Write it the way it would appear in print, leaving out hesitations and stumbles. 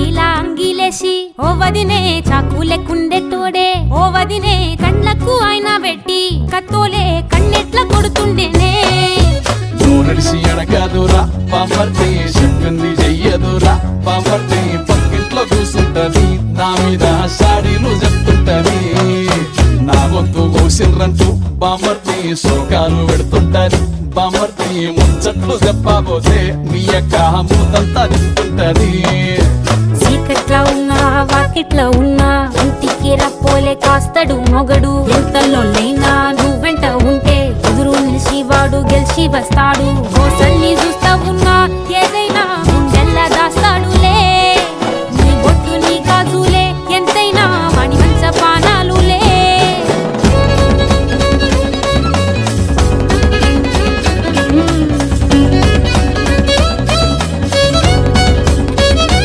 అంగిలా అంగిలేసి ఓ వదినే చాకులెక్కుండే తోడే ఓ వదినే కండ్లకు ఆయన పెట్టి కత్తోలే కన్నెట్ల కొడుతుండేనే నడిసి అడగదురా పాపర్తి చెప్పింది చెయ్యదురా పాపర్తి పక్కింట్లో కూసుంటది నా మీద సాడీలు చెప్తుంటది నా గొంతు కోసిర్రంటూ బామర్తి శోకాలు పెడుతుంటది బామర్తి ముచ్చట్లు చెప్పబోతే మీ యొక్క మూతంతా చెప్తుంటది చీకట్లా ఉన్నా వాకిట్లా ఉన్నా ఇంటికి రప్పోలే కాస్తడు మొగడు ఎంతలోనైనా నువ్వెంట ఉంటే ఎదురు నిలిచి వాడు గెలిచి వస్తాడు గోసల్ని చూస్తా ఉన్నా